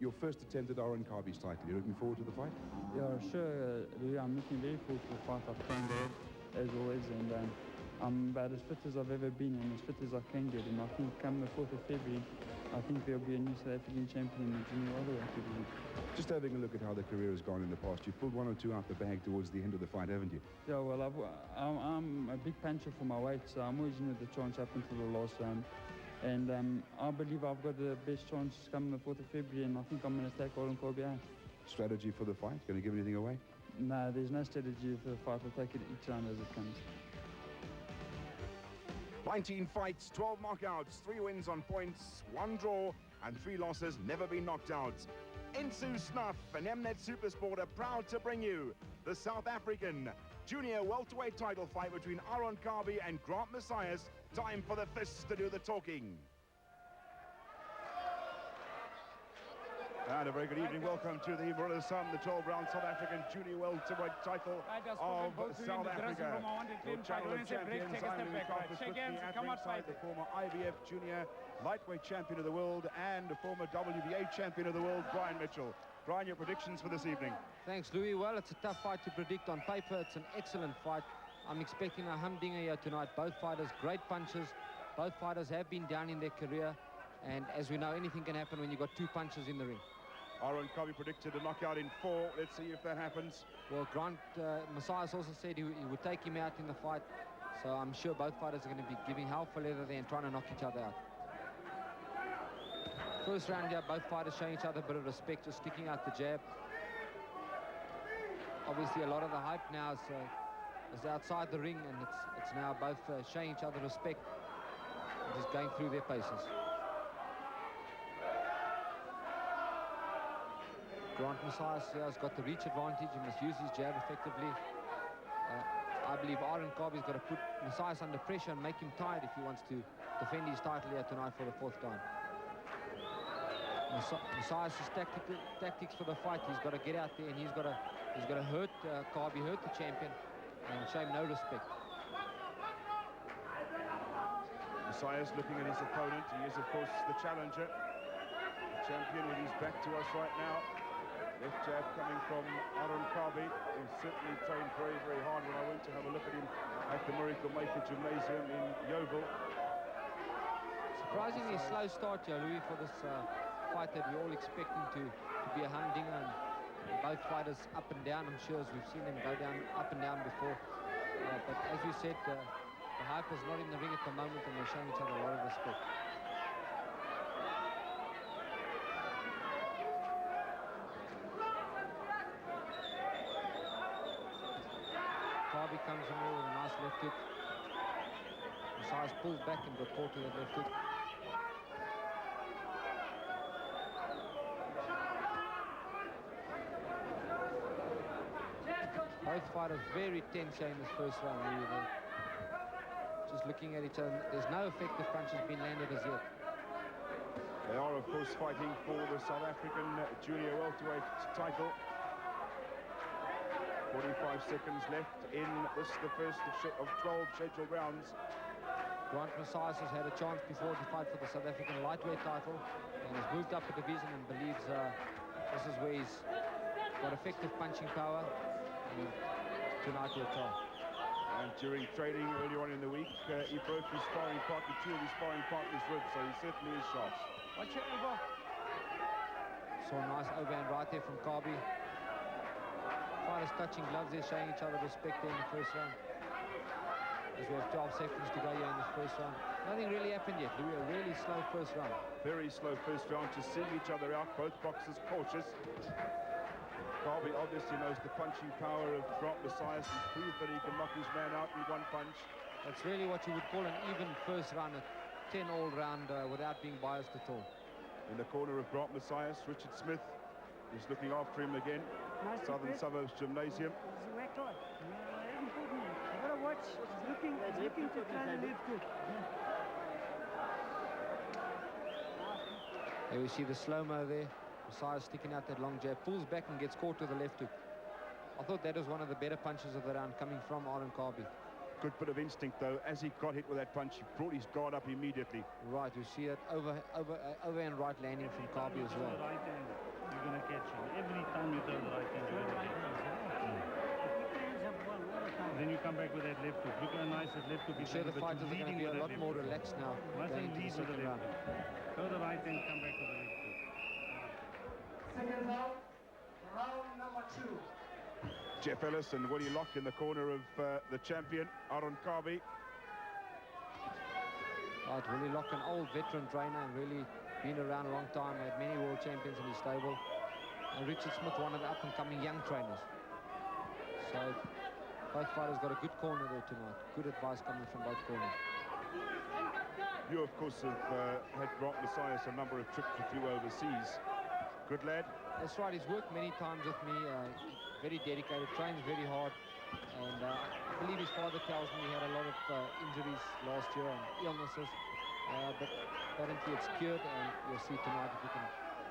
Your first attempt at Kabi's title. You looking forward to the fight? Yeah, sure, Louis. I'm looking very forward to the fight. I've trained hard, as always, and I'm about as fit as I've ever been and as fit as I can get. And I think come the 4th of February, I think there'll be a new South African champion in the junior welterweight division. Just having a look at how the career has gone in the past, you pulled one or two out the bag towards the end of the fight, haven't you? Yeah, well, I'm a big puncher for my weight, so I'm always in with the chance up until the last round. And I believe I've got the best chance coming the 4th of February, and I think I'm going to take Kabi out. Strategy for the fight? Going to give anything away? No, there's no strategy for the fight. I'll take it each round as it comes. 19 fights, 12 knockouts, 3 wins on points, 1 draw and 3 losses, never been knocked out. Insu Snuff and Mnet Supersport are proud to bring you the South African junior welterweight title fight between Kabi and Grant Messias. Time for the fists to do the talking. And a very good evening. Welcome to the Marilla Sun, the 12-round South African junior welterweight title of South Africa. Your channel of champions, I'm Louis Carpus, with me at ringside, the former IBF junior lightweight champion of the world and the former WBA champion of the world, Brian Mitchell. Brian, your predictions for this evening? Thanks, Louis. Well, it's a tough fight to predict on paper. It's an excellent fight. I'm expecting a humdinger here tonight. Both fighters, great punches. Both fighters have been down in their career. And as we know, anything can happen when you've got 2 punches in the ring. Kabi predicted a knockout in 4. Let's see if that happens. Well, Grant Messias also said he would take him out in the fight. So I'm sure both fighters are going to be giving hell for leather there and trying to knock each other out. First round here, both fighters showing each other a bit of respect, just sticking out the jab. Obviously, a lot of the hype now is outside the ring, and it's now both showing each other respect and just going through their paces. Grant Messias has got the reach advantage. He must use his jab effectively. I believe Kabi's got to put Messias under pressure and make him tired if he wants to defend his title here tonight for the 4th time. Messias' tactics for the fight. He's got to get out there and he's got to hurt Kabi, hurt the champion, and show him no respect. Messias looking at his opponent. He is, of course, the challenger. The champion with his back to us right now. Left jab coming from Kabi, who certainly trained very, very hard when I went to have a look at him at the Miracle Maker Gymnasium in Yeovil. Surprisingly slow start here, Louis, for this fight that we're all expecting to be a humdinger, and both fighters up and down. I'm sure as we've seen them go down up and down before. But as you said, the hype is not in the ring at the moment, and they're showing each other a lot of respect. Kabi comes in there with a nice left hook. Messias pulls back and got caught with that left hook. Both fighters very tense here in this first round. Really. Just looking at each other. There's no effective punches being landed as yet. They are, of course, fighting for the South African junior welterweight title. 45 seconds left in this, the first of 12 scheduled rounds. Grant Messias has had a chance before to fight for the South African lightweight title and has moved up a division and believes this is where he's got effective punching power. And tonight we'll try. And during training earlier on in the week, he broke his sparring partner, 2 of his sparring partner's ribs, so he certainly is sharp. Watch it, over. Saw a nice overhand right there from Kabi. Fighters touching gloves there, showing each other respect there in the first round. As we have 12 seconds to go here in this first round. Nothing really happened yet. We a really slow first round. Very slow first round to see each other out. Both boxers cautious. Kabi obviously knows the punching power of Grant Messias. He's proved that he can knock his man out in 1 punch. That's really what you would call an even first round, a 10 all round without being biased at all. In the corner of Grant Messias, Richard Smith is looking after him again. Nice Southern Suburbs Gymnasium. He's a whack line. You've got to watch. He's looking to try the left hook. There we see the slow-mo there. Messias sticking out that long jab, pulls back and gets caught with the left hook. I thought that was one of the better punches of the round coming from Kabi. Good bit of instinct, though. As he got hit with that punch, he brought his guard up immediately. Right, you see that overhand right landing from Kabi as well. that left hook. Look how nice that left hook I'm is. sure the but fighters are going to leading be a with that lot left more hook. relaxed now Mustn't going into the lead with the second round. left hook. Go the right and come back to the left hook. Second round, round number 2. Jeff Ellis and Willie Locke in the corner of the champion, Aaron Kabi. Right, Willie Locke, an old veteran trainer and really been around a long time, had many world champions in his stable. And Richard Smith, one of the up-and-coming young trainers. So both fighters got a good corner there tonight. Good advice coming from both corners. You, of course, have had Grant Messias a number of trips with you overseas. Good lad. That's right, he's worked many times with me. Very dedicated, trains very hard. And I believe his father tells me he had a lot of injuries last year and illnesses. But apparently it's cured, and you'll see tonight if he can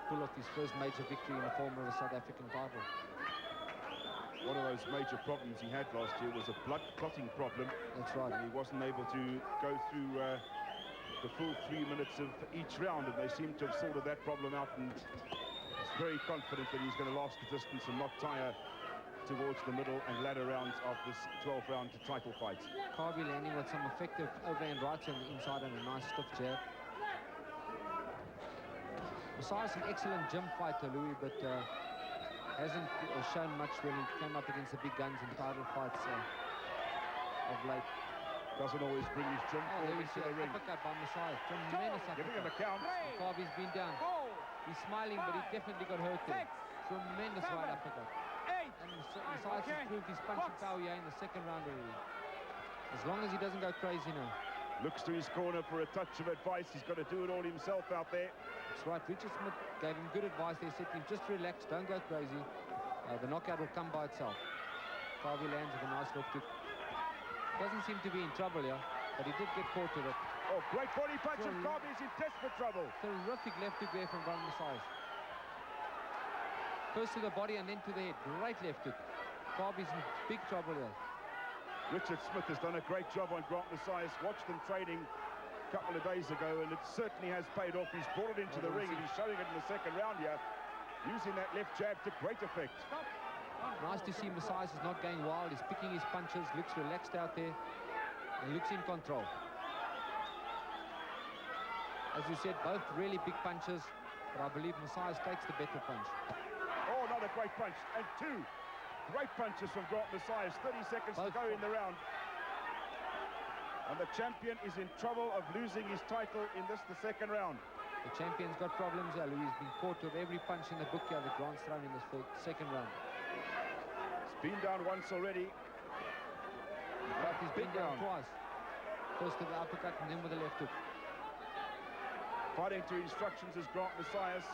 pull off his first major victory in the form of a South African title. One of those major problems he had last year was a blood clotting problem. That's right. And he wasn't able to go through the full 3 minutes of each round, and they seem to have sorted that problem out, and he's very confident that he's going to last the distance and not tire towards the middle and latter rounds of this 12th round to title fights. Kabi landing with some effective overhand rights on the inside and a nice stiff jab. Messias an excellent gym fighter, Louis, but hasn't shown much when he came up against the big guns in title fights of late. Doesn't always bring his gym Oh, there form we into see the an ring. uppercut by Messias. Tremendous Giving him a uppercut. count. Kabi's been down. He's smiling, but he definitely got hurt there. Tremendous right uppercut. And Messias has proved his punching power here in the second round already. As long as he doesn't go crazy now. Looks to his corner for a touch of advice. He's got to do it all himself out there. That's right, Richard Smith gave him good advice. They said to him, just relax, don't go crazy. The knockout will come by itself. Kabi lands with a nice left hook. Doesn't seem to be in trouble here, but he did get caught with it. Oh, great body punch, and Kabi is in desperate trouble. Terrific left hook there from Grant Messias. First to the body and then to the head. Great left hook. Kabi's in big trouble here. Richard Smith has done a great job on Grant Messias. Watched them training a couple of days ago, and it certainly has paid off. He's brought it into the ring, and he's showing it in the second round here. Using that left jab to great effect. Nice to see Messias is not going wild. He's picking his punches, looks relaxed out there, and looks in control. As you said, both really big punches, but I believe Messias takes the better punch. Oh, another great punch, and two great punches from Grant Messias. 30 seconds to go in the round. And the champion is in trouble of losing his title in the second round. The champion's got problems here. Louis has been caught with every punch in the book here that Grant's thrown in this second round. He's been down once already. But he's been down twice. First with the uppercut and then with the left hook. Fighting to instructions is Grant Messias.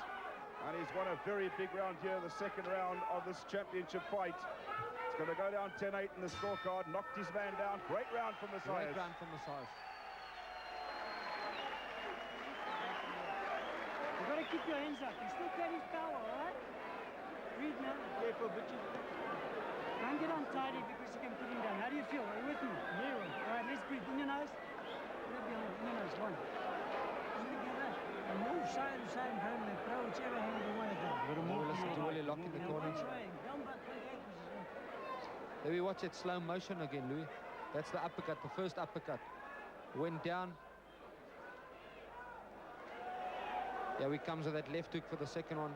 And he's won a very big round here, the second round of this championship fight. It's going to go down 10-8 in the scorecard. Knocked his man down. Great round from Messias. Great round from Messias. You've got to keep your hands up. He's still got his power, all right? Breathe now. Careful, Butcher. Don't get untidy because you can put him down. How do you feel? Are you with me? Yeah. All right, let's breathe. In your nose. In your nose. One. Move side to side and throw whichever hand you want to go. Listen to Willie Locke in the corner. There we watch it slow motion again, Louis. That's the uppercut, the first uppercut. Went down. Here he comes with that left hook for the second one.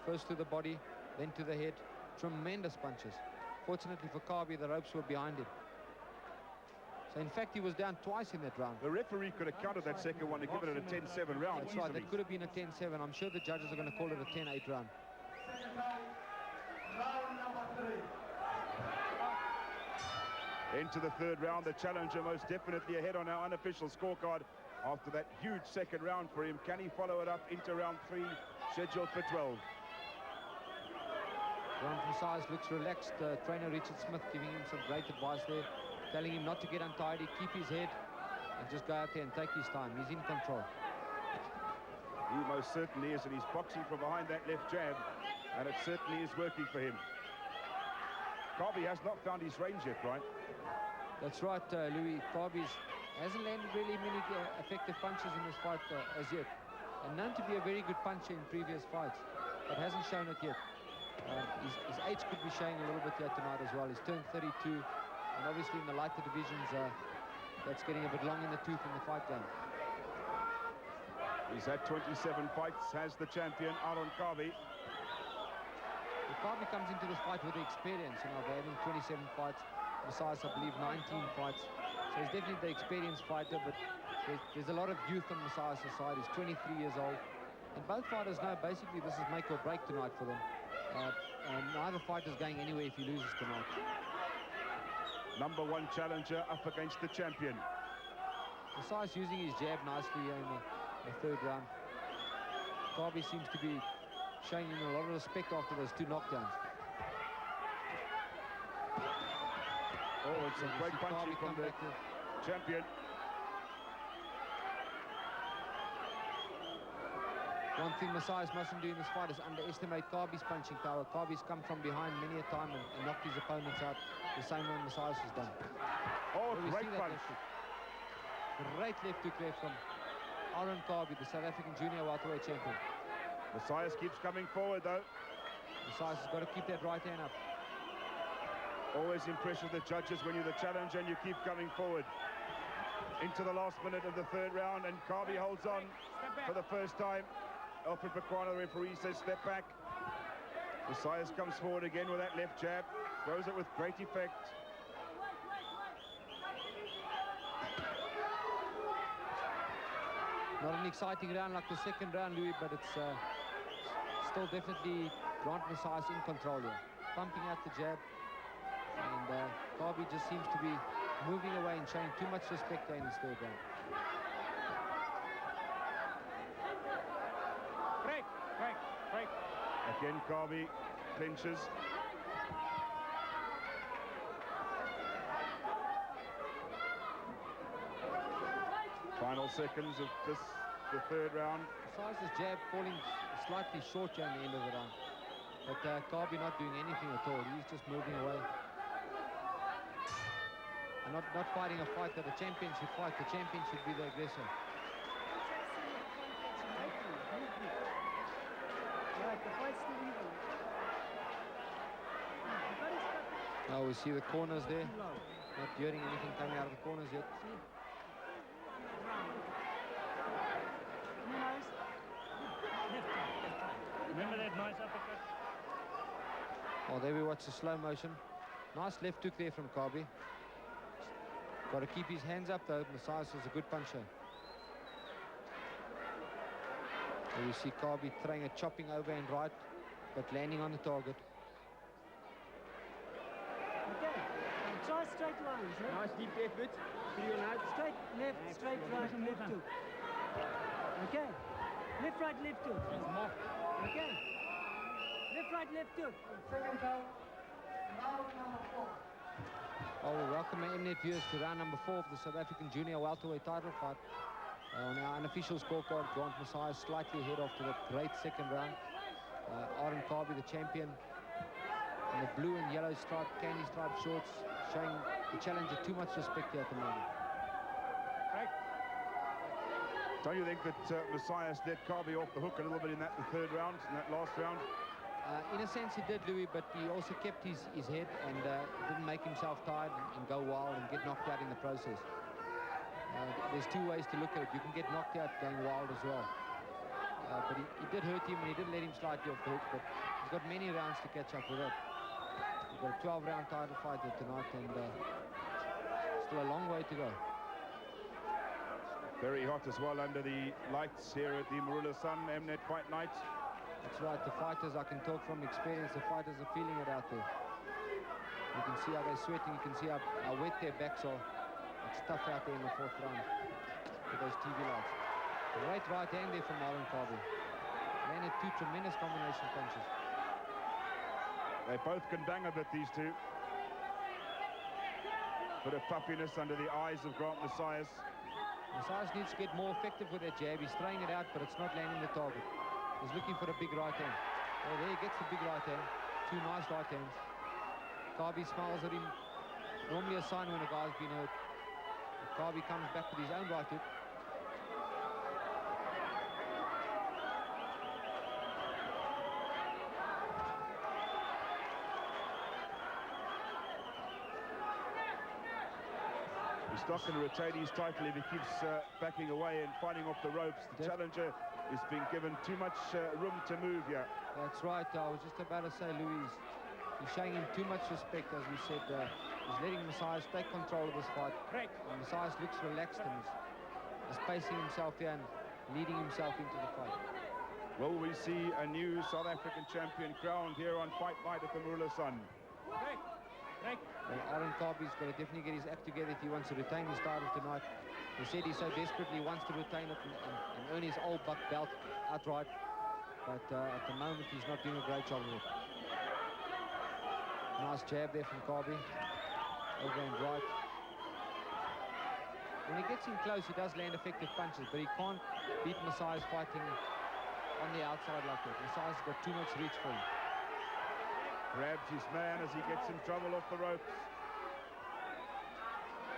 First to the body, then to the head. Tremendous punches. Fortunately for Kabi, the ropes were behind him. So in fact, he was down twice in that round. The referee could have counted that second one and given it a 10-7 round. That's right, that could have been a 10-7. I'm sure the judges are going to call it a 10-8 round. Into the third round, the challenger most definitely ahead on our unofficial scorecard after that huge second round for him. Can he follow it up into round 3, scheduled for 12? Grant Messias looks relaxed. Trainer Richard Smith giving him some great advice there, telling him not to get untidy, keep his head, and just go out there and take his time. He's in control. He most certainly is, and he's boxing from behind that left jab, and it certainly is working for him. Kabi has not found his range yet, right? That's right, Louis. Kabi hasn't landed really many effective punches in this fight as yet. And known to be a very good puncher in previous fights, but hasn't shown it yet. His age could be showing a little bit here tonight as well. He's turned 32. And obviously in the lighter divisions, that's getting a bit long in the tooth in the fight game. He's had 27 fights, has the champion, Aaron Kabi. Kabi comes into this fight with the experience. You know, they're having 27 fights. Messias, I believe, 19 fights. So he's definitely the experienced fighter, but there's a lot of youth on Messias' side. He's 23 years old. And both fighters know basically this is make or break tonight for them. Neither fighter's going anywhere if he loses tonight. Number one challenger up against the champion. Messias using his jab nicely here in the third round. Kabi seems to be showing him a lot of respect after those 2 knockdowns. Oh, it's some great punching from the champion. One thing Messias mustn't do in this fight is underestimate Kabi's punching power. Kabi's come from behind many a time and knocked his opponents out the same way Messias has done. Oh, great punch. Great left hook there from Aaron Kabi, the South African junior welterweight champion. Messias keeps coming forward, though. Messias has got to keep that right hand up. Always impresses the judges when you're the challenger and you keep coming forward. Into the last minute of the third round, and Kabi holds on for the first time. Alfred Bakwana, the referee, says step back. Messias comes forward again with that left jab. Throws it with great effect. Not an exciting round like the second round, Louis, but it's still definitely Grant Messias in control here. Pumping out the jab. And Kabi just seems to be moving away and showing too much respect there in his third round. Break. Again, Kabi clinches. Final seconds of the third round. Messias' jab falling slightly short here in the end of the round. But Kabi not doing anything at all. He's just moving away. And not fighting a fight that a champion should fight. The champion should be the aggressor. Right, the fight's still even. Now we see the corners there. Not hearing anything coming out of the corners yet. Remember that nice uppercut? Oh, there we watch the slow motion. Nice left hook there from Kabi. Got to keep his hands up though. Messias is a good puncher. There you see Kabi throwing a chopping over and right, but landing on the target. Okay. Try straight lines. Huh? Nice deep left foot. Pretty on out. Straight left, straight right, and left hook. Okay. Left, right, left hook. Okay. Left, right, left hook. Second round. Round number 4. Oh, we welcome our Mnet viewers to round number 4 of the South African junior welterweight title fight. On our unofficial scorecard, Grant Messias slightly ahead after that great second round. Aaron Kabi, the champion, in the blue and yellow striped, candy striped shorts, showing the challenger too much respect here at the moment. Don't you think that Messias let Kabi off the hook a little bit in that third round, in that last round? In a sense he did, Louis, but he also kept his head and didn't make himself tired and go wild and get knocked out in the process. There's 2 ways to look at it. You can get knocked out going wild as well. But he did hurt him and he did let him slightly off the hook, but he's got many rounds to catch up with it. He's got a 12-round title fight here tonight and still a long way to go. Very hot as well under the lights here at the Marula Sun Mnet Fight Night. That's right, the fighters, I can talk from experience, the fighters are feeling it out there. You can see how they're sweating, you can see how wet their backs are. It's tough out there in the 4th round with those TV lights. Great right hand there from Aaron Kabi. Landed 2 tremendous combination punches. They both can bang a bit, these two. Bit of puffiness under the eyes of Grant Messias. Messias needs to get more effective with that jab. He's throwing it out, but it's not landing the target. He's looking for a big right hand. Oh, there he gets the big right hand. 2 nice right hands. Kabi smiles at him. Normally a sign when a guy's been hurt. Kabi comes back with his own right hook. He's not going to retain his title if he keeps backing away and fighting off the ropes. The challenger is being given too much room to move here. That's right. I was just about to say, Louis, he's showing him too much respect, as we said. He's letting Messias take control of this fight. And Messias looks relaxed and is pacing himself here and leading himself into the fight. Will we see a new South African champion crowned here on fight night at the Marula Sun? Well, Aaron Kabi's got to definitely get his act together if he wants to retain his title tonight. He said he so desperately wants to retain it and earn his old buck belt outright. But at the moment, he's not doing a great job of it. Nice jab there from Kabi. Over and right. When he gets in close, he does land effective punches, but he can't beat Messias fighting on the outside like that. Messias has got too much reach for him. Grabs his man as he gets in trouble off the ropes.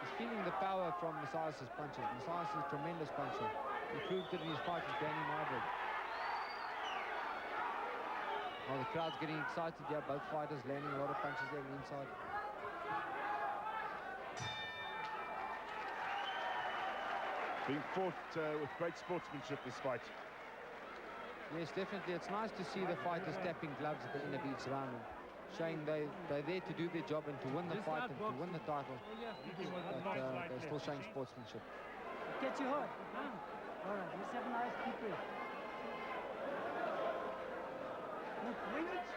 He's feeling the power from Messias' punches. Messias is a tremendous puncher. He proved it in his fight with Danny Marburg. Oh, the crowd's getting excited here. Both fighters landing a lot of punches there on the inside. Being fought with great sportsmanship, this fight. Yes, definitely. It's nice to see the fighters tapping gloves at the end of each round, and showing they're there to do their job and to win the fight and to win the title. But they're still showing sportsmanship. Get you hard. All right, let's have a nice deep breath. Look, bring it.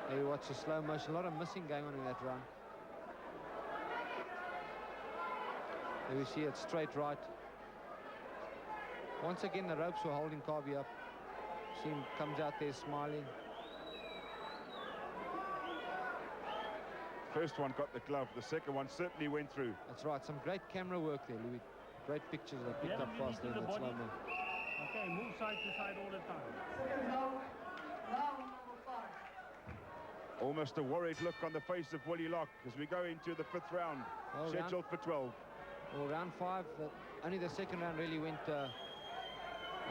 There you watch the slow motion. A lot of missing going on in that round. There we see it straight right. Once again, the ropes were holding Kabi up. See him comes out there smiling. First one got the glove. The second one certainly went through. That's right. Some great camera work there, Louis. Great pictures they picked up fast there in that slow mo. Okay, move side to side all the time. Round number 5. Almost a worried look on the face of Willie Locke as we go into the 5th round, scheduled for 12. Well, round 5, only the second round really went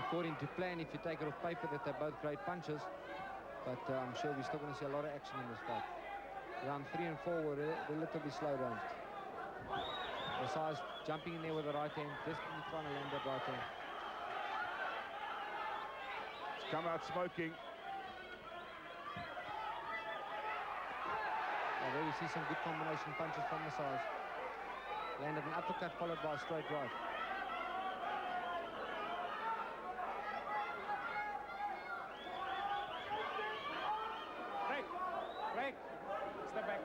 according to plan if you take it off paper that they're both great punchers. But I'm sure we're still going to see a lot of action in this fight. Round 3 and 4 were relatively slow rounds. Messias jumping in there with the right hand, desperately trying to land that right hand. It's come out smoking. There you see some good combination punches from Messias. Landed an uppercut followed by a straight right. Break. Step back.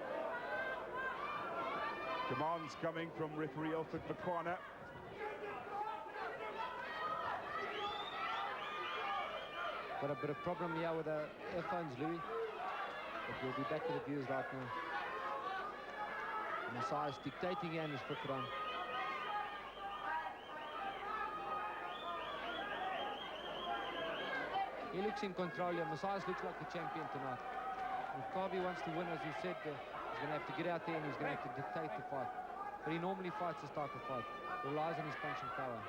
Commands coming from referee Alfred Bakwana. Got a bit of problem here with the earphones, Louis. But we'll be back to the viewers right now. Messias dictating here in his 5th round. He looks in control here. Messias looks like the champion tonight. If Kabi wants to win, as we said, he's going to have to get out there and he's going to have to dictate the fight. But he normally fights this type of fight. Relies on his punching power.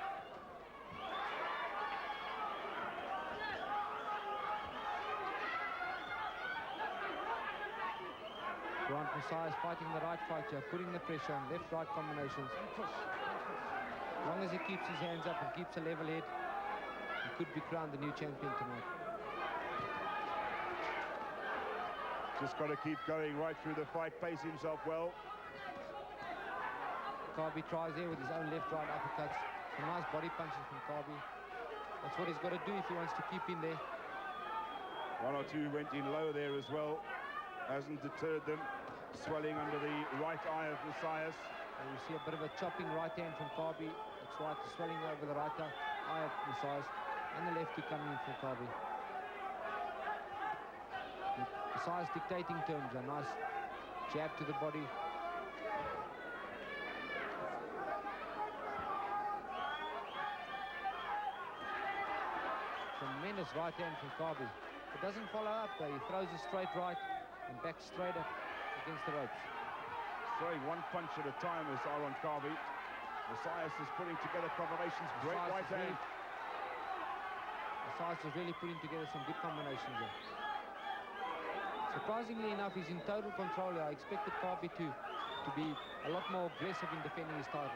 Grant Messias fighting the right fight here, putting the pressure on left-right combinations. As long as he keeps his hands up and keeps a level head, he could be crowned the new champion tonight. Just got to keep going right through the fight, pace himself well. Kabi tries there with his own left-right uppercuts. Some nice body punches from Kabi. That's what he's got to do if he wants to keep in there. 1 or 2 went in low there as well. Hasn't deterred them. Swelling under the right eye of Messias. And you see a bit of a chopping right hand from Kabi. That's right, the swelling over the right eye of Messias. And the left to come in from Kabi. Messias dictating terms. A nice jab to the body. Tremendous right hand from Kabi. It doesn't follow up though. He throws a straight right and back straight up against the ropes. Throwing one punch at a time is Aaron Kabi. Messias is putting together combinations. Great right hand. Messias is really putting together some good combinations there. So Surprisingly enough, he's in total control here. I expected Kabi to be a lot more aggressive in defending his title.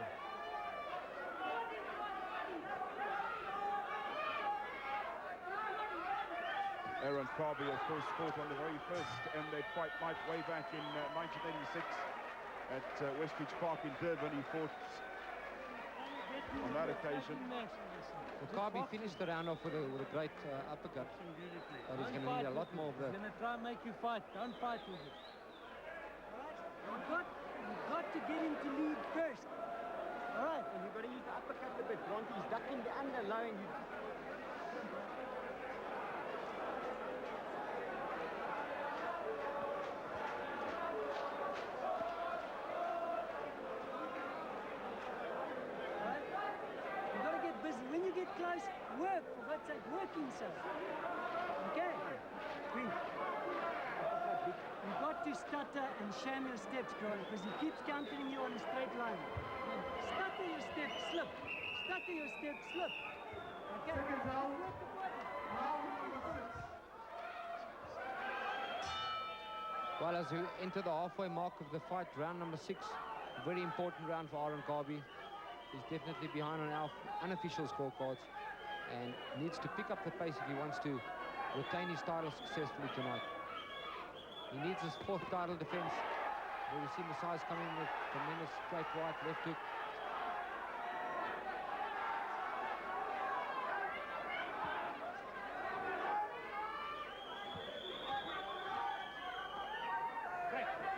Aaron Kabi, of course, fought on the very first MNED fight night way back in 1986 at Westridge Park in Durban. He fought on that occasion. Well, Kabi finished the round off with a great uppercut, but he's going to need a lot more of that. He's going to try and make you fight. Don't fight with it. You've got to get him to lead first. All right. And you've got to use the uppercut a bit. Grant, he's ducking the under low and you... When you get close, work, for God's sake, work himself. Okay? Green. You've got to stutter and sham your steps, Grant, because he keeps countering you on a straight line. Stutter your steps, slip. Stutter your steps, slip. Okay? Work the body. Well, as we enter the halfway mark of the fight, round number 6, very important round for Aaron Kabi. He's definitely behind on our unofficial scorecards and needs to pick up the pace if he wants to retain his title successfully tonight. He needs his 4th title defense. We've seen Messias coming in with tremendous straight right, left hook.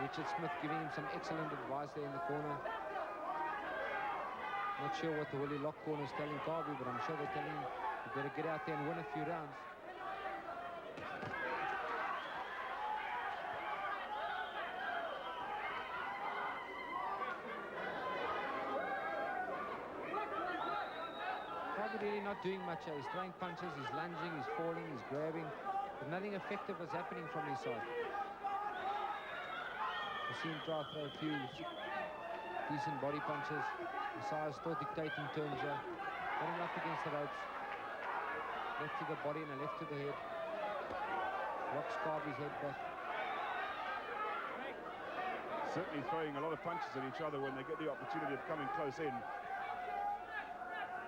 Richard Smith giving him some excellent advice there in the corner. Not sure what the Willie Lock corner is telling Kabi, but I'm sure they're telling him you better get out there and win a few rounds. Kabi really not doing much. He's throwing punches, he's lunging, he's falling, he's grabbing, but nothing effective is happening from his side. We've seen him try to throw a few decent body punches. Messias still dictating terms here. Got him up against the ropes. Left to the body and a left to the head. Rocks Kabi's head back. Certainly throwing a lot of punches at each other when they get the opportunity of coming close in.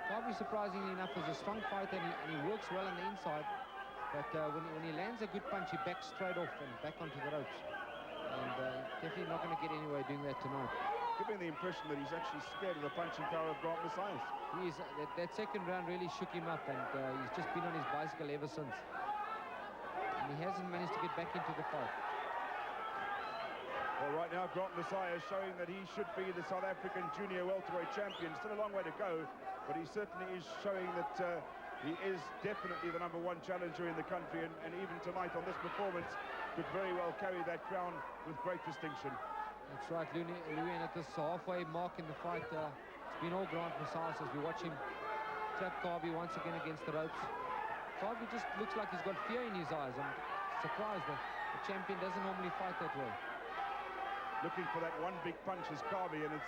Kabi, surprisingly enough, is a strong fighter and he works well on the inside. But when he lands a good punch, he backs straight off and back onto the ropes. And definitely not going to get anywhere doing that tonight. Giving the impression that he's actually scared of the punching power of Grant Messias. He is, that second round really shook him up, and he's just been on his bicycle ever since. And he hasn't managed to get back into the fight. Well, right now, Grant Messias showing that he should be the South African junior welterweight champion. Still a long way to go, but he certainly is showing that he is definitely the #1 challenger in the country, and even tonight on this performance could very well carry that crown with great distinction. That's right, Louis, and at this halfway mark in the fight, it's been all Grant Messias as we watch him trap Kabi once again against the ropes. Kabi just looks like he's got fear in his eyes. I'm surprised that the champion doesn't normally fight that way. Looking for that one big punch is Kabi, and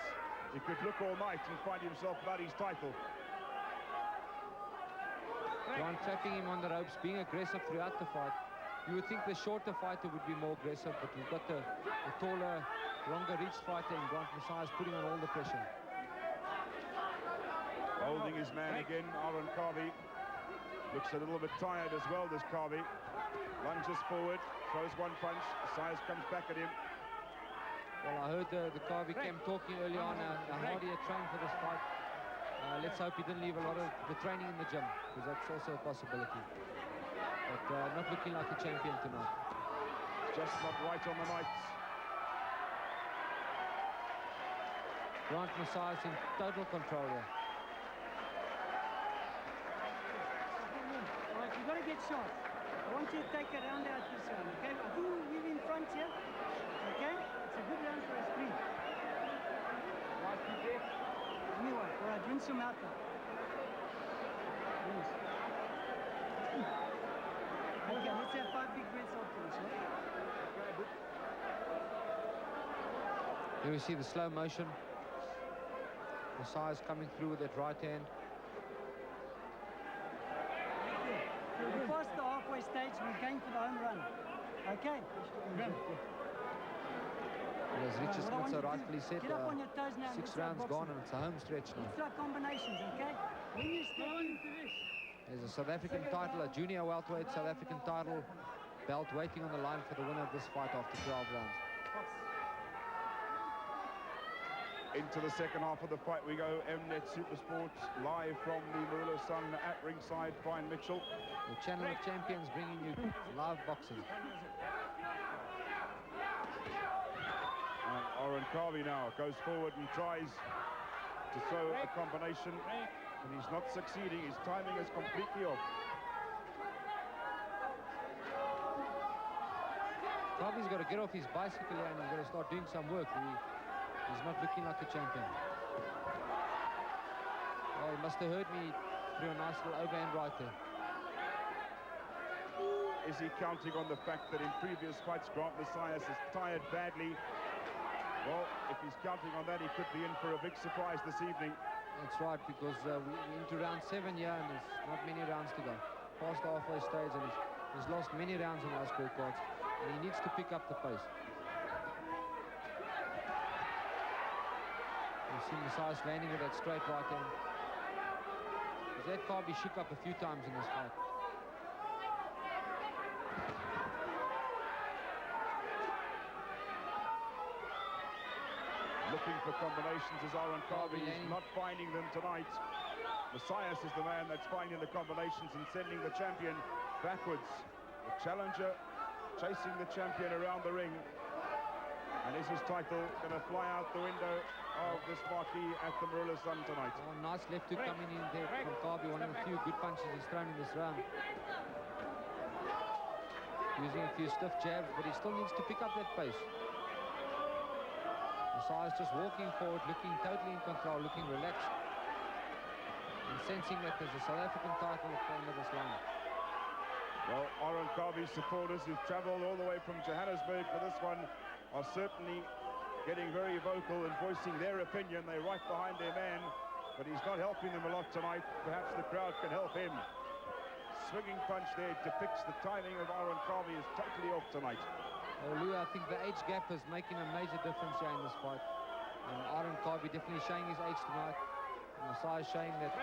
he could look all night and find himself without his title. Grant trapping him on the ropes, being aggressive throughout the fight. You would think the shorter fighter would be more aggressive, but we've got the taller, longer reach fighter in Grant Messias putting on all the pressure. Holding his man again, Aaron Kabi. Looks a little bit tired as well, this Kabi. Lunges forward, throws one punch, Messias comes back at him. Well, I heard the Kabi camp talking early on how hard he had trained for this fight. Let's hope he didn't leave a lot of the training in the gym, because that's also a possibility. But not looking like a champion tonight. Just not right on the night. Grant Messias in total control here. All right, you've got to get shot. I want you to take a round out this round, okay? I think we're in front here, okay? It's a good round for a sprint. Right, keep there. Anyway, all right, rinse him out now. Rinse. Okay, let's have 5 big breaths afterwards, right? Here we see the slow motion. Messias coming through with that right hand. We're past the halfway stage, we're going for the home run. Okay. And as Richard What I want Smith so you to do, rightfully said, get up on your toes now and 6 let's start rounds boxing. gone and it's a home stretch now. Let's start combinations, okay? When you step into this, There's a South African title, a junior welterweight South African title belt waiting on the line for the winner of this fight after 12 rounds. Into the second half of the fight we go. Mnet Supersport live from the Marula Sun at ringside. Brian Mitchell. The Channel of Champions bringing you live boxing. And Oren Kabi now goes forward and tries to throw a combination, and he's not succeeding. His timing is completely off. Kabi's got to get off his bicycle and he's got to start doing some work. He's not looking like a champion. Oh, he must have heard me through a nice little overhand right there. Is he counting on the fact that in previous fights Grant Messias has tired badly? Well, if he's counting on that, he could be in for a big surprise this evening. That's right, because we're into round 7 here and there's not many rounds to go. Past the halfway stage and he's lost many rounds in our scorecards and he needs to pick up the pace. You see Messias landing with that straight right hand. He's had Kabi shook up a few times in this fight. Looking for combinations as Oren Kabi is not finding them tonight. Messias is the man that's finding the combinations and sending the champion backwards. The challenger chasing the champion around the ring. And is his title going to fly out the window of this marquee at the Marula Sun tonight? Oh, nice left hook coming in there from Kabi. One of the few good punches he's thrown in this round. Using a few stiff jabs, but he still needs to pick up that pace. Messias just walking forward, looking totally in control, looking relaxed. And sensing that there's a South African title at the end of this line. Well, Oren Kabi's supporters who've travelled all the way from Johannesburg for this one are certainly getting very vocal and voicing their opinion. They're right behind their man, but he's not helping them a lot tonight. Perhaps the crowd can help him. Swinging punch there depicts the timing of Oren Kabi is totally off tonight. Oh, Lou, I think the age gap is making a major difference here in this fight. And Oren Kabi definitely showing his age tonight. And Messiah showing that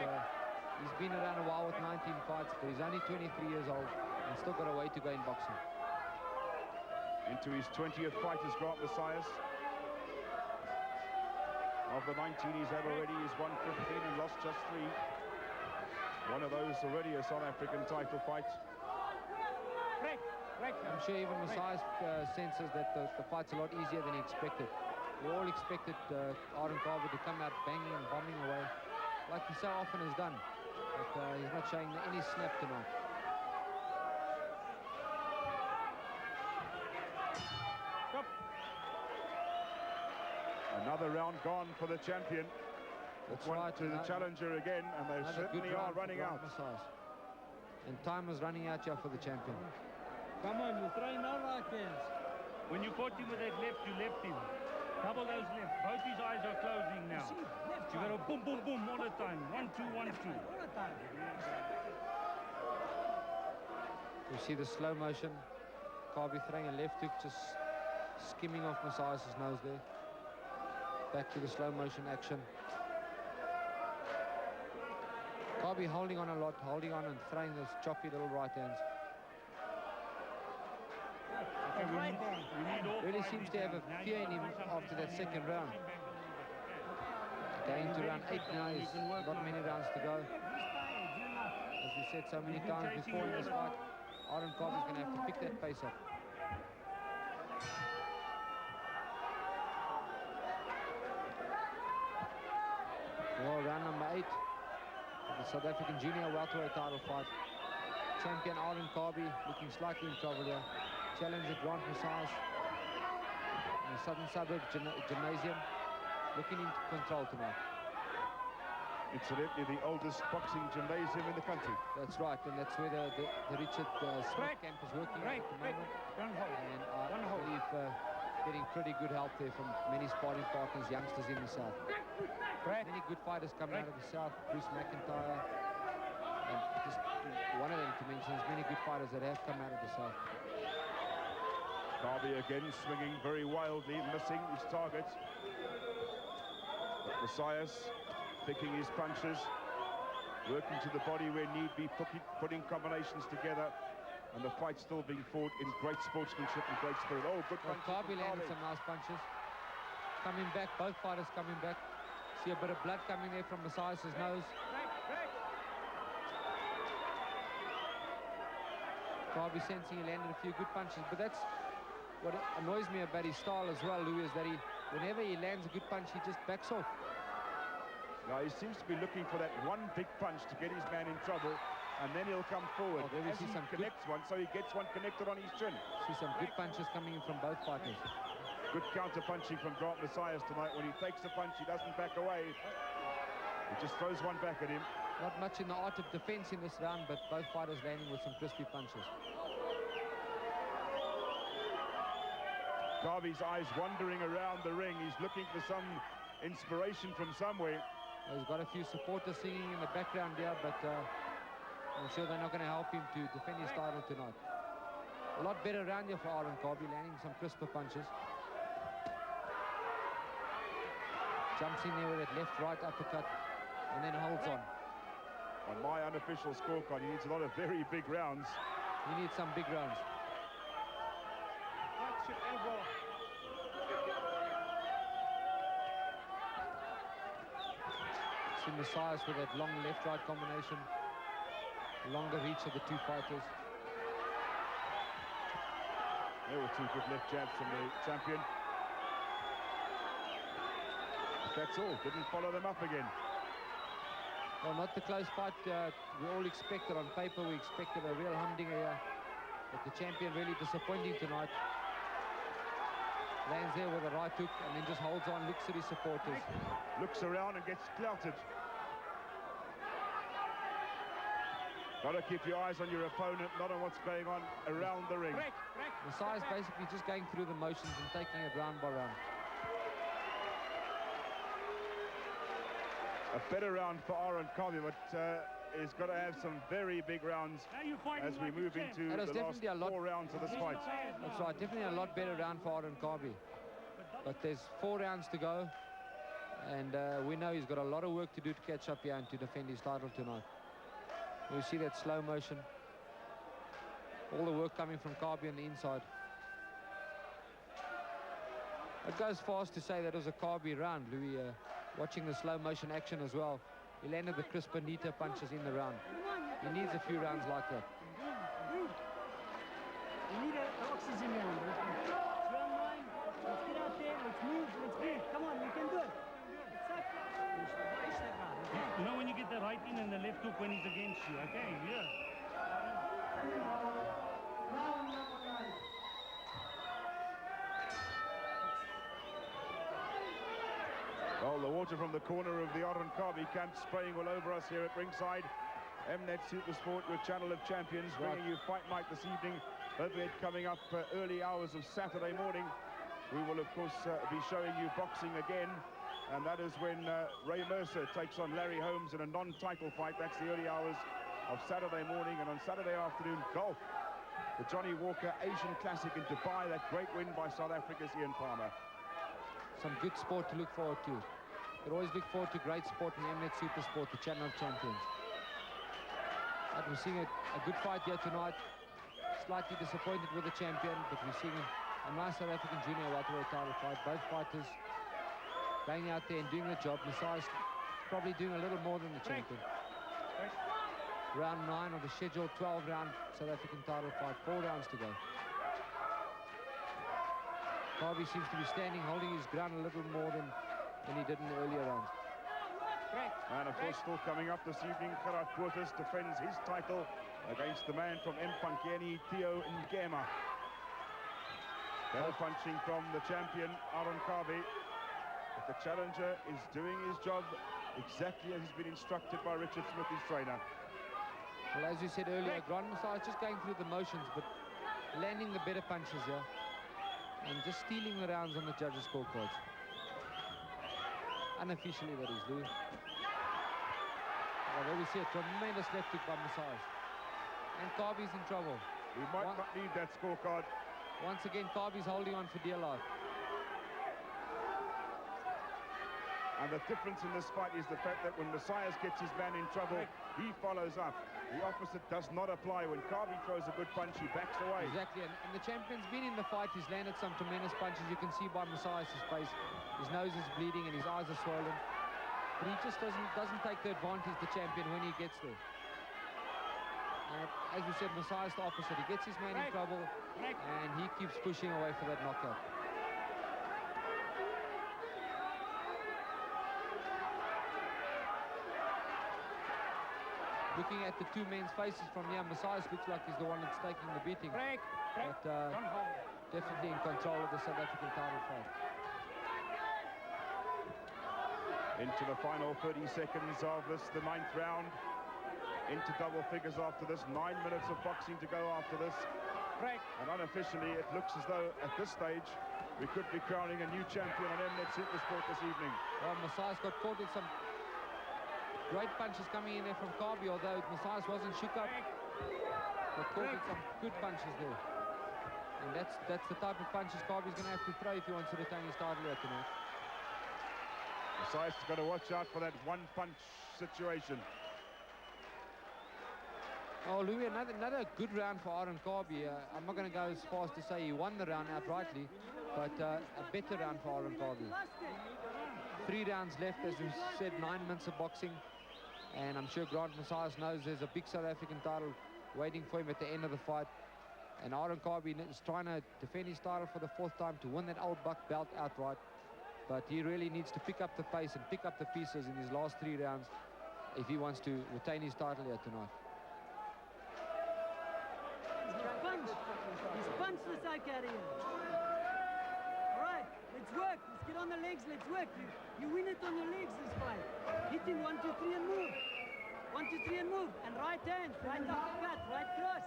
he's been around a while with 19 fights, but he's only 23 years old and still got a way to go in boxing. Into his 20th fight is Grant Messias. Of the 19 he's had already, he's won 15 and lost just 3. One of those already a South African title fight. I'm sure even Messias senses that the fight's a lot easier than he expected. We all expected Oren Kabi to come out banging and bombing away, like he so often has done. But he's not showing any snap tonight. Another round gone for the champion. That's one right. to the challenger again, and they certainly are running out. Messias. And time is running out here for the champion. Come on, you throw him out like this. When you caught him with that left, you left him. Double those left. Both his eyes are closing now. You got to boom, boom, boom all the time. 1, 2, 1, 2. all the time. You see the slow motion. Kabi throwing a left hook, just skimming off Messias' nose there. Back to the slow motion action. Kabi holding on a lot, holding on and throwing those choppy little right hands. Really seems to have a fear in him after that second round. Going to round 8 now, he's not many rounds to go. As we said so many times before in this fight, Oren Kabi is going to have to pick that pace up. Well, round number 8 of the South African junior welterweight title fight. Champion Oren Kabi looking slightly in trouble here. Challenger Grant Messias in the Southern Suburbs Gymnasium, looking into control tonight. Incidentally, the oldest boxing gymnasium in the country. That's right, and that's where the Richard Smith camp is working at the moment. And I believe getting pretty good help there from many sparring partners, youngsters in the South. Many good fighters coming out of the South. Bruce McIntyre, and just one of them to mention, there's many good fighters that have come out of the South. Kabi again swinging very wildly, missing his target. But Messias picking his punches, working to the body where need be, putting combinations together, and the fight still being fought in great sportsmanship and great spirit. Oh, good punch. Kabi landed some nice punches. Coming back, both fighters coming back. See a bit of blood coming there from Messias' nose. Kabi sensing he landed a few good punches, but that's what annoys me about his style as well, Louis, is that whenever he lands a good punch, he just backs off. Now he seems to be looking for that one big punch to get his man in trouble, and then he'll come forward. Oh, there we As see he some connects one, so he gets one connected on his chin. See some good punches coming in from both fighters. Good counter punching from Grant Messias tonight. When he takes the punch, he doesn't back away. He just throws one back at him. Not much in the art of defense in this round, but both fighters landing with some crispy punches. Kabi's eyes wandering around the ring. He's looking for some inspiration from somewhere. He's got a few supporters singing in the background here, but I'm sure they're not going to help him to defend his title tonight. A lot better round here for Aaron Kabi, landing some crisper punches. Jumps in there with that left-right uppercut and then holds on. On my unofficial scorecard, he needs a lot of very big rounds. He needs some big rounds. See Messias with that long left-right combination. Longer reach of the two fighters. There were two good left jabs from the champion. That's all. Didn't follow them up again. Well, not the close fight we all expected on paper. We expected a real humdinger here. But the champion really disappointing tonight. Lands there with a right hook and then just holds on, looks at his supporters. Looks around and gets clouted. Got to keep your eyes on your opponent, not on what's going on around the ring. Messias basically just going through the motions and taking it round by round. A better round for Aaron Kabi, but he's got to have some very big rounds as we move into the last 4 rounds of this fight. That's right, definitely a lot better round for Aaron Kabi. But there's 4 rounds to go, and we know he's got a lot of work to do to catch up here and to defend his title tonight. We see that slow motion. All the work coming from Kabi on the inside. It goes fast to say that it was a Kabi round, Louis. Watching the slow motion action as well. He landed the crisper, neater punches in the round. He needs a few rounds like that. We need an oxygen round. It's round 9. Let's get out there. Let's move. Let's breathe. Come on, we can do it. You know when you get the right in and the left hook when he's against you, okay? Yeah. Well, the water from the corner of the Aaron Kabi camp spraying all over us here at ringside. Mnet Supersport, your channel of champions, bringing you Fight Night this evening. Welterweight coming up early hours of Saturday morning. We will, of course, be showing you boxing again. And that is when Ray Mercer takes on Larry Holmes in a non-title fight. That's the early hours of Saturday morning. And on Saturday afternoon, golf. The Johnny Walker Asian Classic in Dubai. That great win by South Africa's Ian Palmer. Some good sport to look forward to. We always look forward to great sport in Mnet Supersport, the channel of champions. But we're seeing a good fight here tonight. Slightly disappointed with the champion, but we're seeing a nice South African junior welterweight title fight. Both fighters going out there and doing the job. Messias probably doing a little more than the champion. Round 9 of the scheduled 12-round South African title fight. 4 rounds to go. Kabi seems to be standing, holding his ground a little more than he did in the earlier rounds. And of course, still coming up this evening, Karat Portis defends his title against the man from Mpankieni, Theo Ngema. Better punching from the champion, Aaron Kabi. But the challenger is doing his job exactly as he's been instructed by Richard Smith, his trainer. Well, as you said earlier, Grant Messias just going through the motions, but landing the better punches here. And just stealing the rounds on the judges' scorecards. Unofficially, that is, Louis. Well, there we see a tremendous left hook by Messias. And Kabi's in trouble. He might not need that scorecard. Once again, Kabi's holding on for dear life. And the difference in this fight is the fact that when Messias gets his man in trouble, he follows up. The opposite does not apply. When Kabi throws a good punch, he backs away. Exactly, and the champion's been in the fight. He's landed some tremendous punches. You can see by Messias' face. His nose is bleeding and his eyes are swollen. But he just doesn't take the advantage, the champion, when he gets there. And as we said, Messias the opposite. He gets his man in trouble and he keeps pushing away for that knockout. Looking at the two men's faces from here, Messias looks like he's the one that's taking the beating. But definitely in control of the South African title fight. Into the final 30 seconds of this, the 9th round. Into double figures after this. 9 minutes of boxing to go after this. And unofficially, it looks as though at this stage we could be crowning a new champion on Mnet Supersport this evening. Well, Messias got caught with some great punches coming in there from Kabi, although Messias wasn't shook up. But caught with some good punches there. And that's the type of punches Kabi's going to have to throw if he wants to retain his title here tonight. Messias has got to watch out for that one-punch situation. Oh, Louis, another good round for Aaron Kabi. I'm not going to go as far as to say he won the round outrightly, but a better round for Aaron Kabi. 3 rounds left, as we said, 9 minutes of boxing. And I'm sure Grant Messias knows there's a big South African title waiting for him at the end of the fight. And Aaron Kabi is trying to defend his title for the 4th time to win that old buck belt outright. But he really needs to pick up the pace and pick up the pieces in his last 3 rounds if he wants to retain his title here tonight. He's punched the side carrier. All right, let's work. Let's get on the legs. Let's work. You win it on your legs this fight. Hit him 1, 2, 3 and move. 1, 2, 3 and move. And right hand, right uppercut, right cross.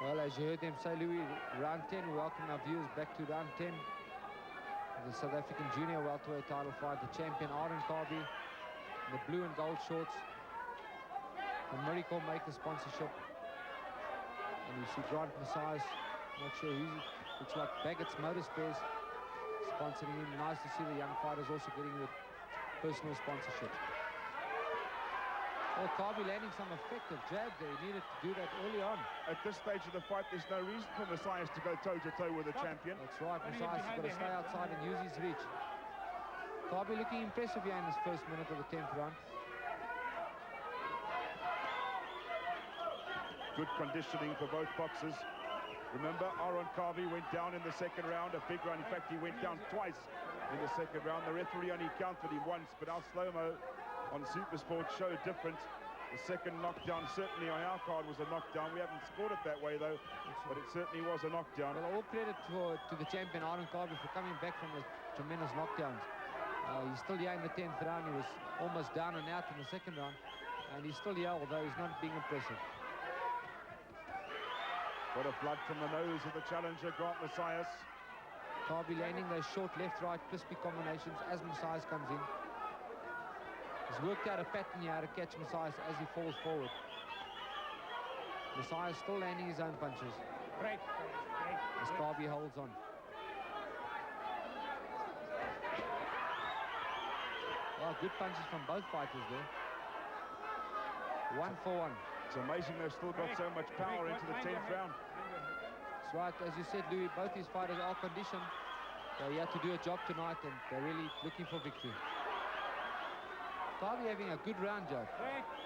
Well, as you heard them say, Louis, round 10, we welcome our viewers back to round 10. The South African junior welterweight title fight. The champion, Aaron Kabi, the blue and gold shorts. The Miracle Maker sponsorship. And you see Grant Messias, not sure who, looks like Baggett's Motor Spares sponsoring him. Nice to see the young fighters also getting the personal sponsorship. Well, Kabi landing some effective jabs there. He needed to do that early on. At this stage of the fight, there's no reason for Messias to go toe-to-toe with the champion. That's right. Messias has got to stay outside and use his reach. Kabi looking impressive here in this first minute of the 10th round. Good conditioning for both boxers. Remember, Aaron Kabi went down in the 2nd round, a big round. In fact, he went down twice in the 2nd round. The referee only counted him once, but our slow-mo on Supersport showed different. The 2nd knockdown certainly on our card was a knockdown. We haven't scored it that way though, but it certainly was a knockdown. Well, all credit to the champion Aaron Kabi for coming back from the tremendous knockdowns. He's still here in the 10th round. He was almost down and out in the 2nd round, and he's still here, although he's not being impressive. Got a blood from the nose of the challenger, Grant Messias. Kabi landing those short left-right crispy combinations as Messias comes in. He's worked out a pattern here to catch Messias as he falls forward. Messias still landing his own punches. As Kabi holds on. Well, good punches from both fighters there. 1 for 1. It's amazing they've still got so much power into the 10th round. That's right. As you said, Louis, both these fighters are conditioned. They're here to do a job tonight, and they're really looking for victory. Kabi having a good round, Joe.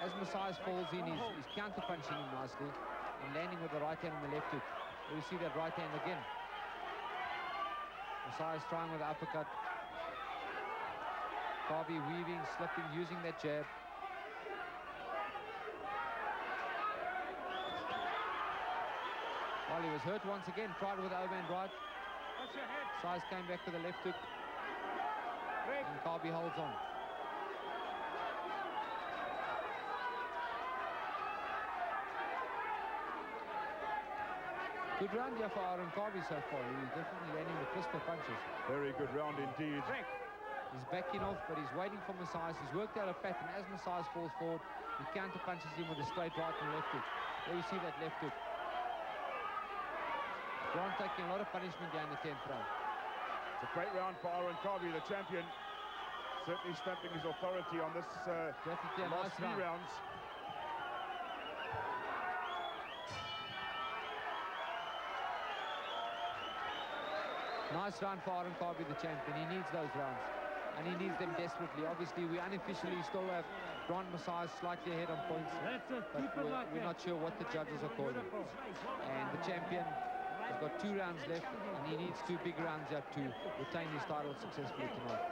As Messias falls in, he's counter-punching him nicely and landing with the right hand and the left hook. There we see that right hand again. Messias trying with the uppercut. Kabi weaving, slipping, using that jab. Well, he was hurt once again, tried with the overhand right. Messias came back to the left hook. And Kabi holds on. Good round here for Aaron Kabi so far. He's definitely landing the crisper punches. Very good round indeed. He's backing off, but he's waiting for Messias. He's worked out a pattern. As Messias falls forward, he counter punches him with a straight right and left hook. There you see that left hook. Grant taking a lot of punishment there in the 10th round. It's a great round for Aaron Kabi, the champion. Certainly stamping his authority on this Definitely a last nice three round. rounds. Nice round for Aaron Kabi, the champion. He needs those rounds, and he needs them desperately. Obviously, we unofficially still have Grant Messias slightly ahead on points, but we're not sure what the judges are calling. And the champion has got 2 rounds left, and he needs 2 big rounds here to retain his title successfully tonight.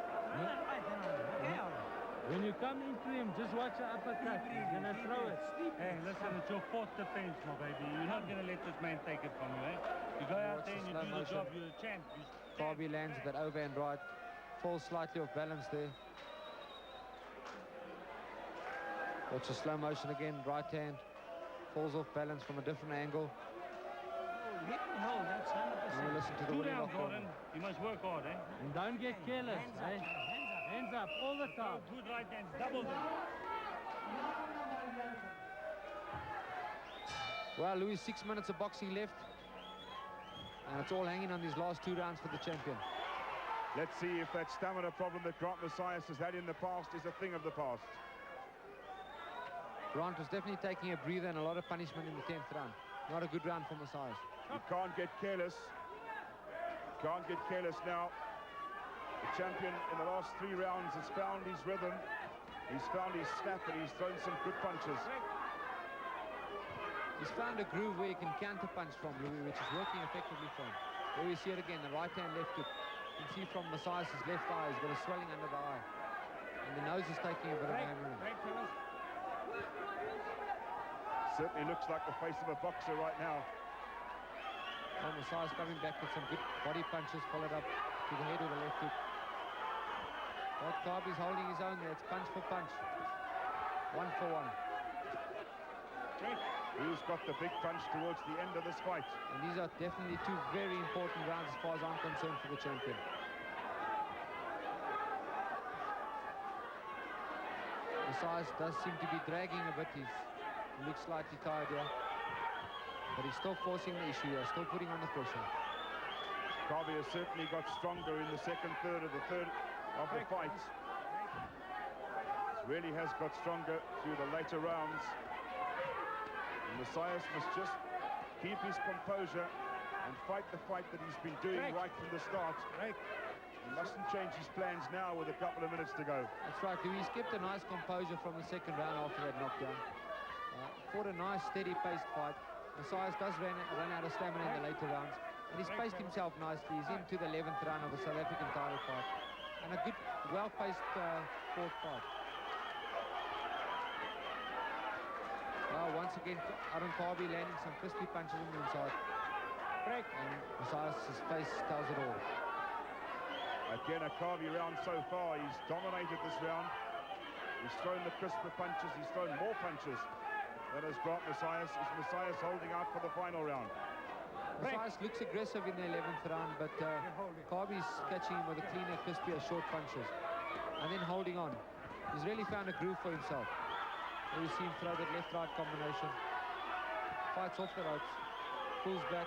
When you come into him, just watch the uppercut. He's going to throw it. Hey, listen, it's your 4th defense, my baby. You're not going to let this man take it from you, eh? You go out there and you do the job. You're a champ. Kabi lands that overhand right. Falls slightly off balance there. Watch the slow motion again. Right hand. Falls off balance from a different angle. That's 100%. And we listen to the 2 winning rounds, lock. Gordon. You must work hard, eh? And don't get careless, eh? Hands up all the time. Good right hand. Double them. Well, Louis, 6 minutes of boxing left. And it's all hanging on these last 2 rounds for the champion. Let's see if that stamina problem that Grant Messias has had in the past is a thing of the past. Grant was definitely taking a breather and a lot of punishment in the 10th round. Not a good round for Messias. You can't get careless. Can't get careless now. The champion in the last 3 rounds has found his rhythm. He's found his snap and he's thrown some good punches. He's found a groove where he can counter punch from, Louis, which is working effectively for him. There we see it again, the right hand left hook. You can see from Messias' left eye, he's got a swelling under the eye. And the nose is taking a bit of hammering. Certainly looks like the face of a boxer right now. Well, Messias coming back with some good body punches, followed up to the head with a left hook. But Kabi's holding his own there. It's punch for punch. 1 for 1. Who's got the big punch towards the end of this fight? And these are definitely 2 very important rounds as far as I'm concerned for the champion. Messias does seem to be dragging a bit. He looks slightly tired here. But he's still forcing the issue here, still putting on the pressure. Kabi has certainly got stronger in the second third of the fight. Really has got stronger through the later rounds. And Messias must just keep his composure and fight the fight that he's been doing right from the start. He mustn't change his plans now with a couple of minutes to go. That's right, he's kept a nice composure from the second round after that knockdown. Fought a nice, steady-paced fight. Messias does run out of stamina in the later rounds, and he's paced himself nicely. He's into the 11th round of a South African title fight, and a good, well-paced fourth fight. Once again, Aaron Kabi landing some crispy punches on the inside. And Messias' face tells it all. Again, a Kabi round so far. He's dominated this round. He's thrown the crisper punches. He's thrown more punches than has Grant Messias. Is Messias holding out for the final round? Messias looks aggressive in the 11th round, but Kabi's catching him with a cleaner, crispier, short punches. And then holding on. He's really found a groove for himself. There we see him throw that left-right combination. Fights off the ropes. Pulls back.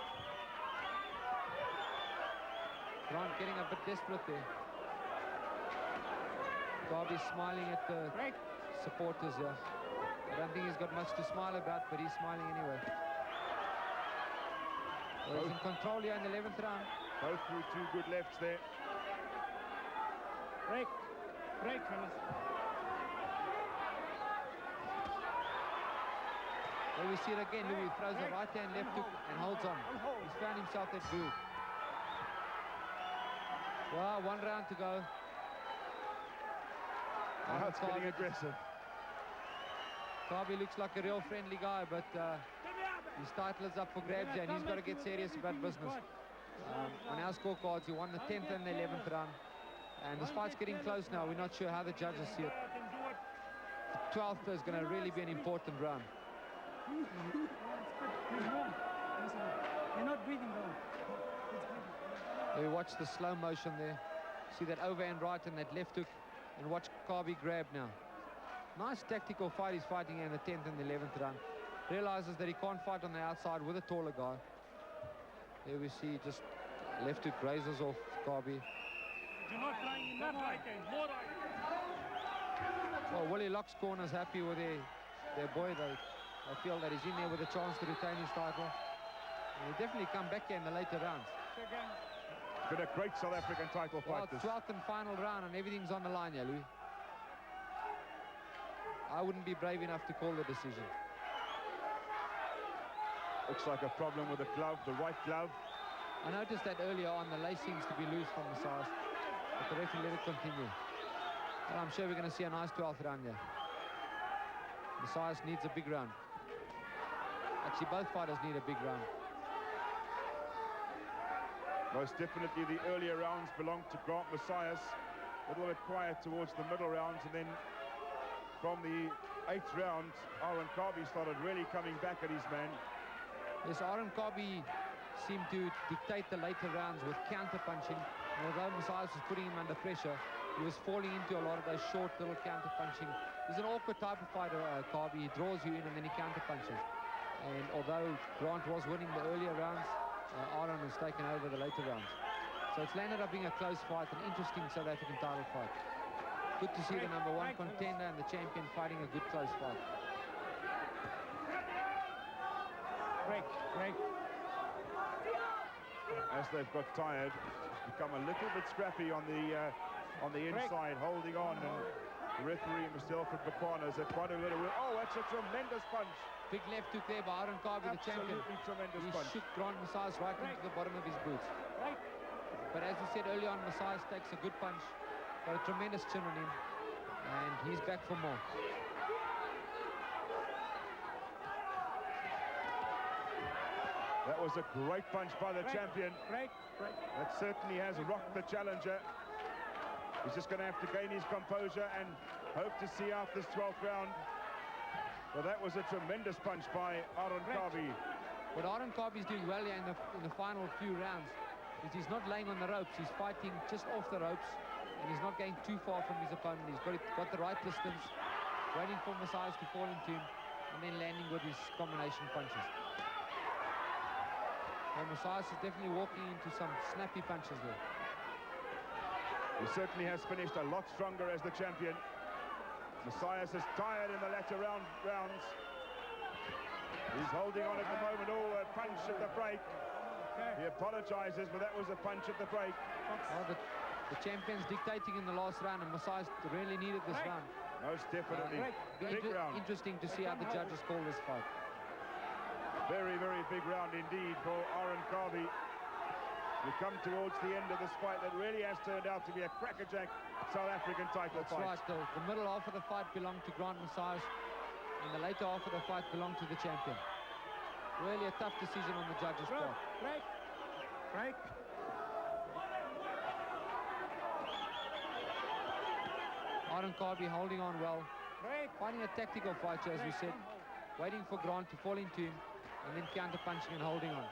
Grant getting a bit desperate there. Kabi smiling at the supporters here. I don't think he's got much to smile about, but he's smiling anyway. Well, he's in control here in the 11th round. Both through 2 good lefts there. Break, fellas. There we see it again. Louis throws a right hand left hook and holds on. He's found himself that groove. Well, 1 round to go. Now it's getting aggressive. Kabi looks like a real friendly guy, but his title is up for grabs here, and he's got to get serious about business. On our scorecards, he won the 10th and the 11th round. And this fight's getting close now. We're not sure how the judges see it. The 12th is going to really be an important round. You're not breathing though. We watch the slow motion there. See that overhand right and that left hook, and watch Kabi grab now. Nice tactical fight he's fighting in the 10th and the 11th round. Realizes that he can't fight on the outside with a taller guy. There we see just left hook grazes off Kabi. You're not trying enough right hand, more right hand. Well, Willie Locke's corner's happy with their boy. They feel that he's in there with a chance to retain his title. And he'll definitely come back here in the later rounds. It's been a great South African title Well, fight. This 12th and final round, and everything's on the line here, Louis. I wouldn't be brave enough to call the decision. looks like a problem with the glove, the right glove. I noticed that earlier on, the lace seems to be loose from Messias, but the referee let it continue. Well, I'm sure we're going to see a nice 12th round here. Messias needs a big round. Actually, both fighters need a big round. Most definitely the earlier rounds belong to Grant Messias. A little bit quiet towards the middle rounds, and then from the 8th round, Aaron Kabi started really coming back at his man. Yes, Aaron Kabi seemed to dictate the later rounds with counter-punching. And although Messias was putting him under pressure, he was falling into a lot of those short little counter-punching. He's an awkward type of fighter, Kabi. He draws you in and then he counter-punches. And although Grant was winning the earlier rounds, Aaron has taken over the later rounds. So it's landed up being a close fight, an interesting South African title fight. Good to see the #1 contender and the champion fighting a good close fight. Break. As they've got tired, it's become a little bit scrappy on the inside, holding on. And the referee, Mr. Alfred Bakwana, has quite a little... Oh, that's a tremendous punch. Big left hook there by Aaron Kabi, the champion. Absolutely tremendous He punch. shook Grant Messias right into the bottom of his boots. But as we said earlier on, Messias takes a good punch, got a tremendous chin on him, and he's back for more. That was a great punch by the champion. That certainly has rocked the challenger. He's just going to have to gain his composure and hope to see out this 12th round. But that was a tremendous punch by Aaron Kabi. What Aaron Kabi is doing well here in the final few rounds is he's not laying on the ropes. He's fighting just off the ropes, and he's not going too far from his opponent. He's got the right distance, waiting for Messias to fall into him, and then landing with his combination punches. And Messias is definitely walking into some snappy punches there. He certainly has finished a lot stronger as the champion. Messias is tired in the latter rounds. He's holding on at the moment. Oh, a punch at the break. He apologizes, but that was a punch at the break. Oh, the champion's dictating in the last round, and Messias really needed this round. Most definitely. Big round. Interesting to see how the judges call this fight. Very, very big round indeed for Aaron Kabi. We come towards the end of this fight that really has turned out to be a crackerjack South African title fight. That's right. The middle half of the fight belonged to Grant Messias, and the later half of the fight belonged to the champion. Really a tough decision on the judges' part. Break. Aaron Kabi holding on well. Fighting a tactical fight, as we said. Waiting for Grant to fall into him, and then counter-punching and holding on.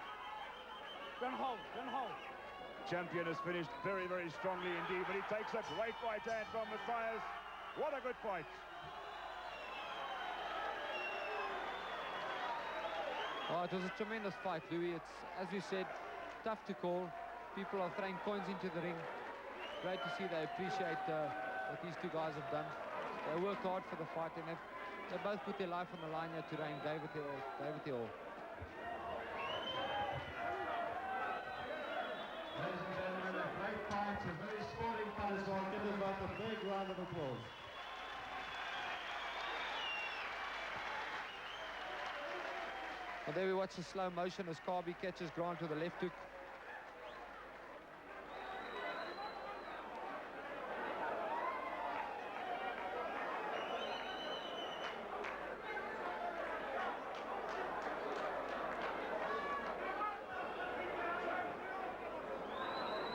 Don't hold. Champion has finished very, very strongly indeed, but he takes a great right hand from Messias. What a good fight. Oh, it was a tremendous fight, Louis. It's, as we said, tough to call. People are throwing coins into the ring. Great to see they appreciate what these two guys have done. They worked hard for the fight, and they both put their life on the line here today and gave it their all. Ladies and gentlemen, a great fight, a very sporting fight as well. Give them both a big round of applause. And there we watch the slow motion as Kabi catches Grant with a left hook.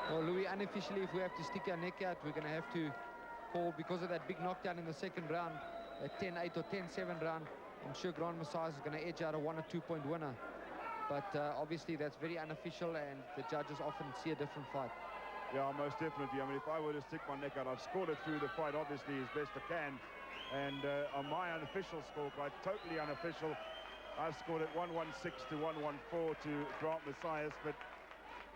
Well, Louis, unofficially, if we have to stick our neck out, we're going to have to call, because of that big knockdown in the second round, a 10-8 or 10-7 round. I'm sure Grant Messias is going to edge out a 1 or 2 point winner. But obviously, that's very unofficial, and the judges often see a different fight. Yeah, most definitely. I mean, if I were to stick my neck out, I've scored it through the fight, obviously, as best I can. And on my unofficial scorecard, totally unofficial, I've scored it 116 to 114 to Grant Messias. But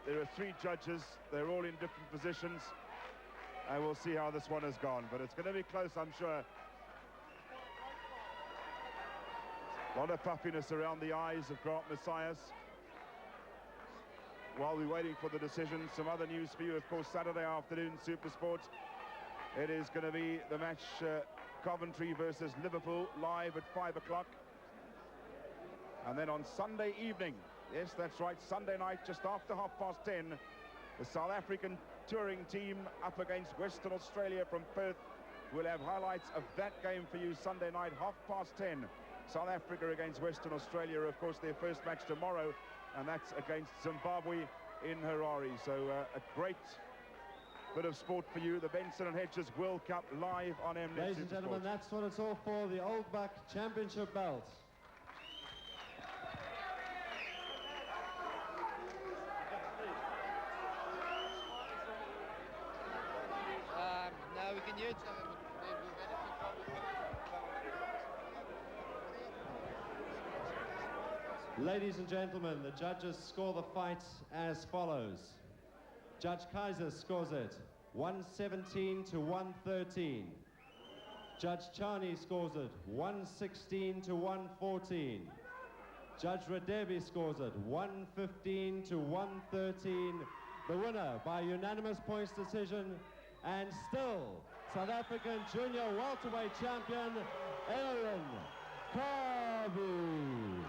there are 3 judges. They're all in different positions. And we'll see how this one has gone. But it's going to be close, I'm sure. A lot of puffiness around the eyes of Grant Messias. While we're waiting for the decision, some other news for you, of course, Saturday afternoon, Supersport. It is going to be the match Coventry versus Liverpool, live at 5 o'clock. And then on Sunday evening, yes, that's right, Sunday night, just after 10:30, the South African touring team up against Western Australia from Perth. We'll have highlights of that game for you Sunday night, 10:30. South Africa against Western Australia, of course, their first match tomorrow, and that's against Zimbabwe in Harare. So a great bit of sport for you. The Benson and Hedges World Cup live on Mnet. Ladies and gentlemen, that's what it's all for, the Old Buck Championship belt. No, we can use them. Ladies and gentlemen, the judges score the fight as follows. Judge Kaiser scores it 117 to 113. Judge Chani scores it 116 to 114. Judge Radevi scores it 115 to 113. The winner by unanimous points decision, and still South African junior welterweight champion, Aaron Kabi.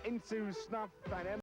Into Snuff and